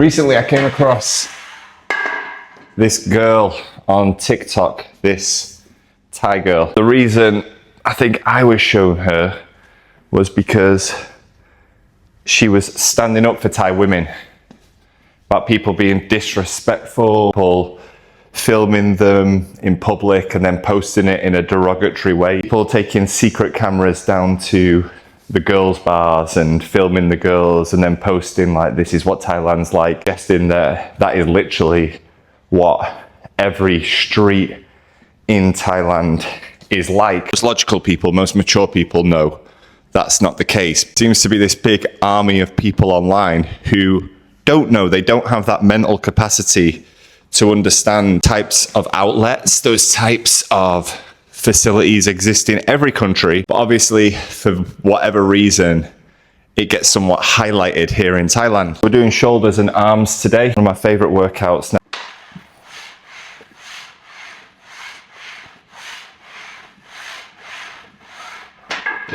Recently I came across this girl on TikTok, this Thai girl. The reason I think I was shown her was because she was standing up for Thai women, about people being disrespectful, people filming them in public and then posting it in a derogatory way, people taking secret cameras down to the girls' bars and filming the girls and then posting like, this is what Thailand's like, guessing that that is literally what every street in Thailand is like. Most logical people, most mature people know that's not the case. It seems to be this big army of people online who don't know, they don't have that mental capacity to understand types of outlets, those types of facilities exist in every country, but obviously for whatever reason, it gets somewhat highlighted here in Thailand. We're doing shoulders and arms today, one of my favorite workouts now.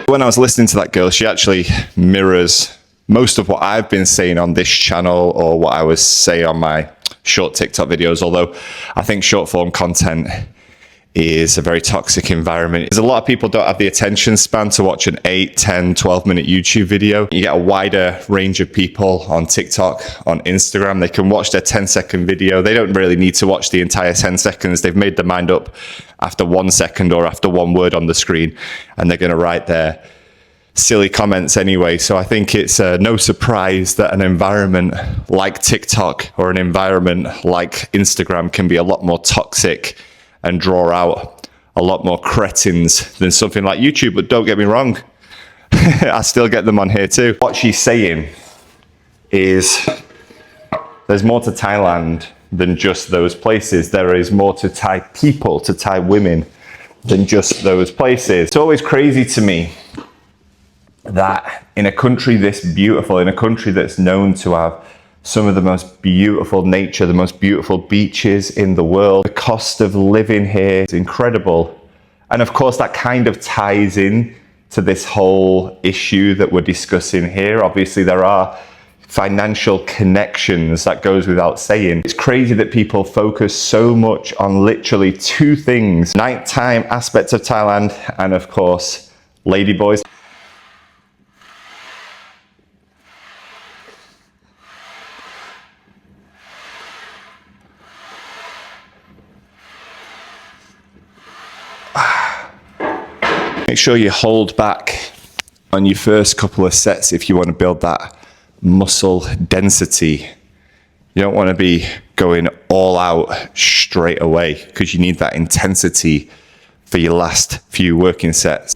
When I was listening to that girl, she actually mirrors most of what I've been saying on this channel or what I was saying on my short TikTok videos, although I think short form content is a very toxic environment. There's a lot of people don't have the attention span to watch an 8, 10, 12-minute YouTube video. You get a wider range of people on TikTok, on Instagram. They can watch their 10-second video. They don't really need to watch the entire 10 seconds. They've made their mind up after 1 second or after one word on the screen, and they're going to write their silly comments anyway. So I think it's no surprise that an environment like TikTok or an environment like Instagram can be a lot more toxic and draw out a lot more cretins than something like YouTube. But don't get me wrong, I still get them on here too. What she's saying is there's more to Thailand than just those places. There is more to Thai people, to Thai women, than just those places. It's always crazy to me that in a country this beautiful, in a country that's known to have some of the most beautiful nature, the most beautiful beaches in the world, the cost of living here is incredible. And of course, that kind of ties in to this whole issue that we're discussing here. Obviously, there are financial connections, that goes without saying. It's crazy that people focus so much on literally two things: nighttime aspects of Thailand and of course, ladyboys. Make sure you hold back on your first couple of sets if you want to build that muscle density. You don't want to be going all out straight away because you need that intensity for your last few working sets.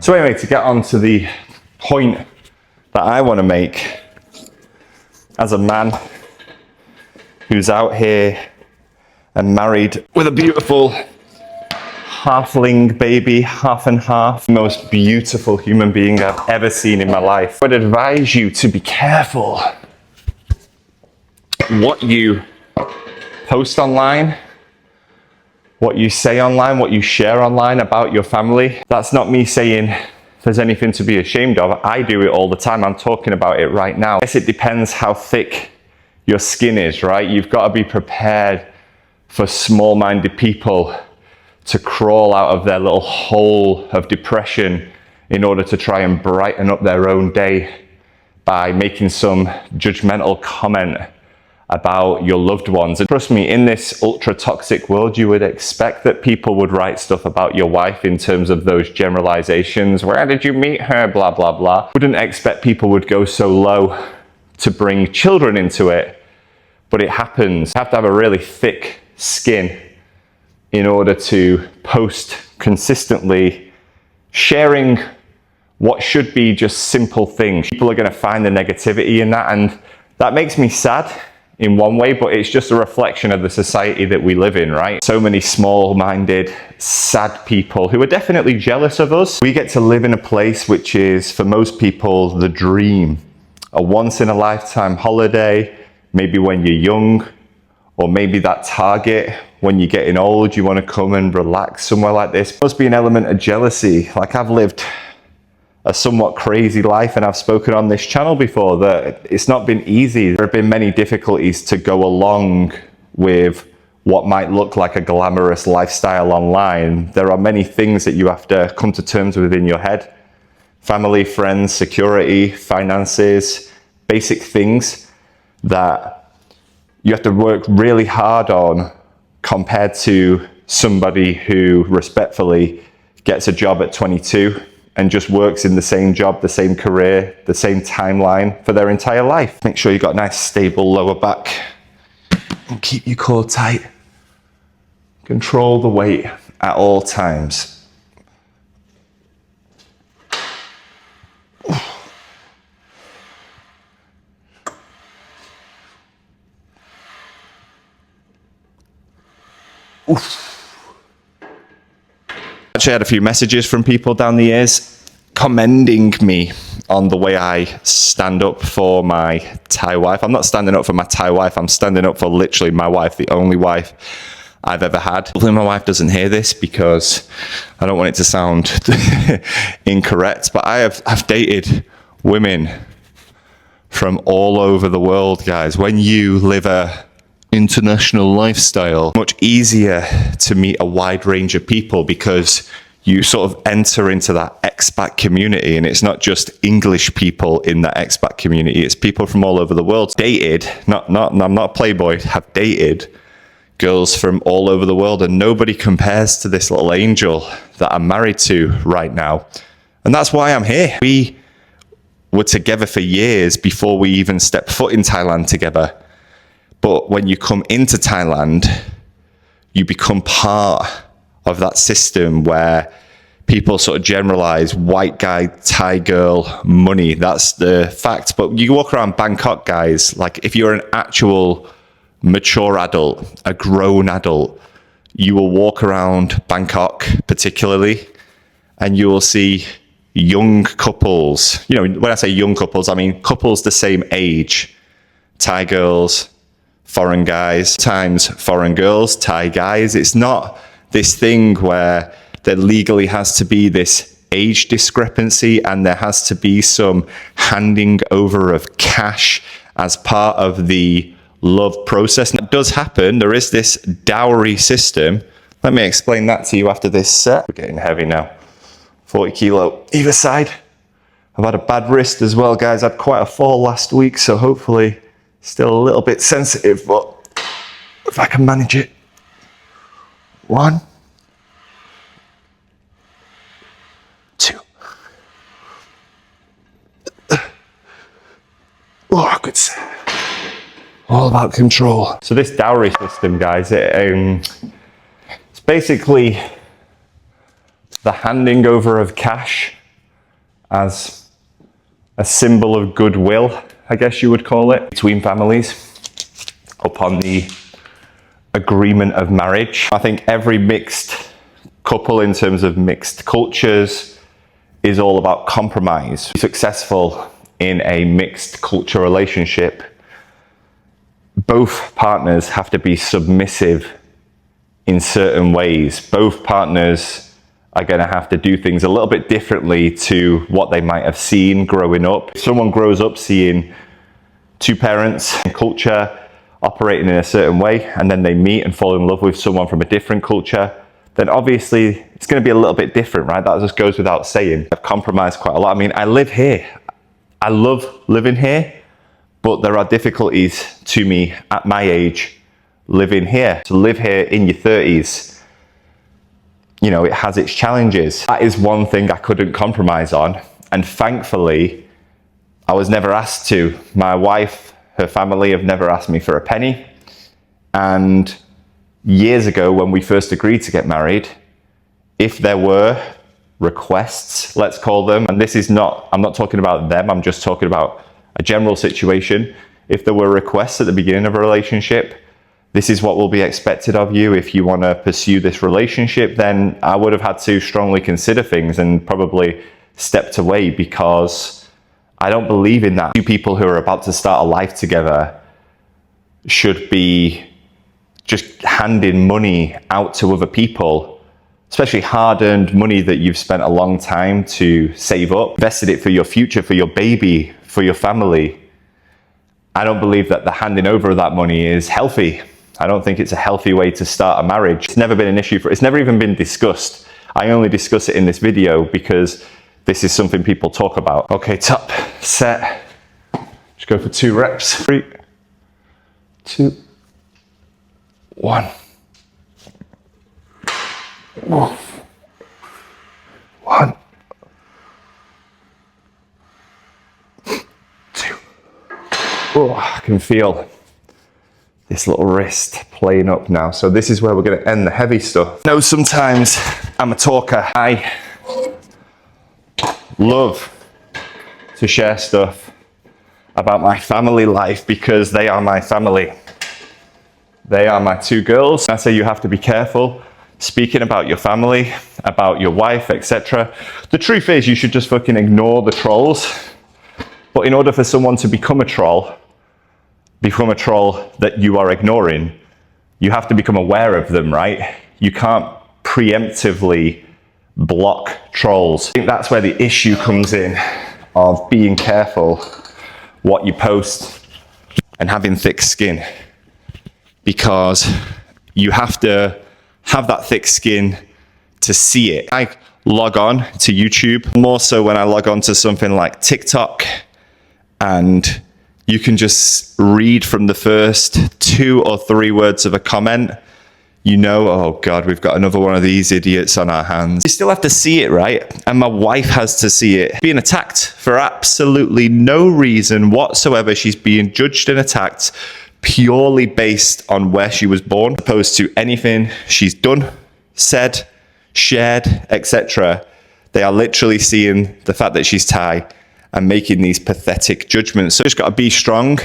So anyway, to get on to the point that I want to make, as a man who's out here and married with a beautiful halfling baby, half and half, most beautiful human being I've ever seen in my life, I would advise you to be careful what you post online, what you say online, what you share online about your family. That's not me saying there's anything to be ashamed of. I do it all the time. I'm talking about it right now. I guess it depends how thick your skin is, right? You've got to be prepared for small-minded people to crawl out of their little hole of depression in order to try and brighten up their own day by making some judgmental comment about your loved ones. And trust me, in this ultra toxic world, you would expect that people would write stuff about your wife in terms of those generalizations. Where did you meet her? Blah, blah, blah. Wouldn't expect people would go so low to bring children into it, but it happens. You have to have a really thick skin in order to post consistently, sharing what should be just simple things. People are going to find the negativity in that, and that makes me sad in one way, but it's just a reflection of the society that we live in, right? So many small-minded, sad people who are definitely jealous of us. We get to live in a place which is, for most people, the dream. A once-in-a-lifetime holiday, maybe when you're young, or maybe that target when you're getting old, you want to come and relax somewhere like this. There must be an element of jealousy. Like, I've lived a somewhat crazy life, and I've spoken on this channel before that it's not been easy. There have been many difficulties to go along with what might look like a glamorous lifestyle online. There are many things that you have to come to terms with in your head. Family, friends, security, finances, basic things that you have to work really hard on compared to somebody who respectfully gets a job at 22 and just works in the same job, the same career, the same timeline for their entire life. Make sure you've got a nice stable lower back and keep your core tight. Control the weight at all times. Oof. Actually, I had a few messages from people down the years commending me on the way I stand up for my Thai wife. I'm not standing up for my Thai wife. I'm standing up for literally my wife, the only wife I've ever had. Hopefully my wife doesn't hear this because I don't want it to sound incorrect, but I've dated women from all over the world, guys. When you live a international lifestyle, much easier to meet a wide range of people because you sort of enter into that expat community, and it's not just English people in that expat community, it's people from all over the world. Dated, I'm not a playboy, have dated girls from all over the world, and nobody compares to this little angel that I'm married to right now. And that's why I'm here. We were together for years before we even stepped foot in Thailand together. But when you come into Thailand, you become part of that system where people sort of generalize white guy, Thai girl, money. That's the fact. But you walk around Bangkok, guys, like if you're an actual mature adult, a grown adult, you will walk around Bangkok particularly, and you will see young couples. You know, when I say young couples, I mean couples the same age. Thai girls, foreign guys, times foreign girls, Thai guys. It's not this thing where there legally has to be this age discrepancy and there has to be some handing over of cash as part of the love process. And it does happen. There is this dowry system. Let me explain that to you after this set. We're getting heavy now. 40 kilo either side. I've had a bad wrist as well, guys. I had quite a fall last week, so hopefully still a little bit sensitive, but if I can manage it. 1, 2. Oh, good. All about control. So this dowry system, guys, it's basically the handing over of cash as a symbol of goodwill, I guess you would call it, between families upon the agreement of marriage. I think every mixed couple in terms of mixed cultures is all about compromise. Successful in a mixed culture relationship, both partners have to be submissive in certain ways. Both partners are going to have to do things a little bit differently to what they might have seen growing up. If someone grows up seeing two parents and culture operating in a certain way, and then they meet and fall in love with someone from a different culture, then obviously it's going to be a little bit different, right? That just goes without saying. I've compromised quite a lot. I mean, I live here. I love living here, but there are difficulties to me at my age living here. To live here in your 30s, you know, it has its challenges. That is one thing I couldn't compromise on. And thankfully, I was never asked to. My wife, her family have never asked me for a penny. And years ago, when we first agreed to get married, if there were requests, let's call them, and this is not, I'm not talking about them, I'm just talking about a general situation. If there were requests at the beginning of a relationship, this is what will be expected of you if you want to pursue this relationship, then I would have had to strongly consider things and probably stepped away, because I don't believe in that. Two people who are about to start a life together should be just handing money out to other people, especially hard-earned money that you've spent a long time to save up, invested it for your future, for your baby, for your family. I don't believe that the handing over of that money is healthy. I don't think it's a healthy way to start a marriage. It's never been an issue it's never even been discussed. I only discuss it in this video because this is something people talk about. Okay, top, set. Just go for 2 reps. 3, 2, 1. 1. Oh, I can feel this little wrist playing up now. So this is where we're going to end the heavy stuff. I know sometimes I'm a talker. I love to share stuff about my family life because they are my family. They are my 2 girls. I say you have to be careful speaking about your family, about your wife, etc. The truth is you should just fucking ignore the trolls. But in order for someone to become a troll that you are ignoring, you have to become aware of them, right? You can't preemptively block trolls. I think that's where the issue comes in, of being careful what you post and having thick skin, because you have to have that thick skin to see it. I log on to YouTube more so when I log on to something like TikTok, and you can just read from the first 2 or 3 words of a comment, you know, oh God, we've got another one of these idiots on our hands. You still have to see it, right? And my wife has to see it. Being attacked for absolutely no reason whatsoever. She's being judged and attacked purely based on where she was born, opposed to anything she's done, said, shared, etc. They are literally seeing the fact that she's Thai and making these pathetic judgments. So you've just got to be strong.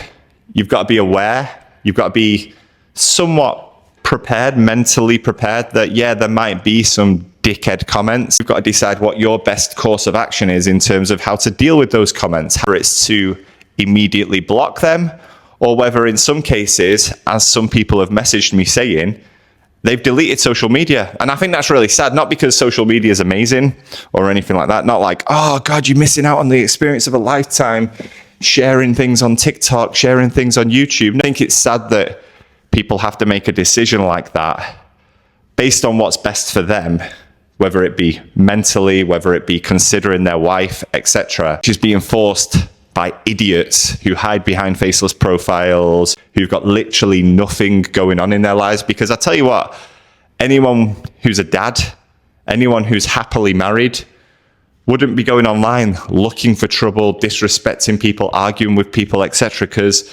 You've got to be aware. You've got to be somewhat prepared, mentally prepared that, yeah, there might be some dickhead comments. You've got to decide what your best course of action is in terms of how to deal with those comments. Whether it's to immediately block them, or whether in some cases, as some people have messaged me saying, they've deleted social media. And I think that's really sad, not because social media is amazing or anything like that. Not like, oh God, you're missing out on the experience of a lifetime sharing things on TikTok, sharing things on YouTube. I think it's sad that people have to make a decision like that based on what's best for them, whether it be mentally, whether it be considering their wife, etc. Just being forced by idiots who hide behind faceless profiles, who've got literally nothing going on in their lives. Because I tell you what, anyone who's a dad, anyone who's happily married, wouldn't be going online looking for trouble, disrespecting people, arguing with people, etc. Because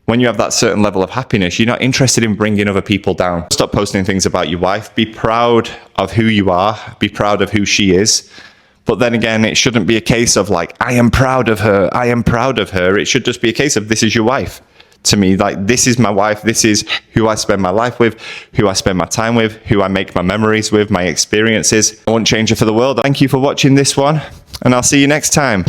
when you have that certain level of happiness, you're not interested in bringing other people down. Stop posting things about your wife. Be proud of who you are. Be proud of who she is. But then again, it shouldn't be a case of like, I am proud of her. I am proud of her. It should just be a case of, this is your wife. To me, like, this is my wife. This is who I spend my life with, who I spend my time with, who I make my memories with, my experiences. I won't change it for the world. Thank you for watching this one, and I'll see you next time.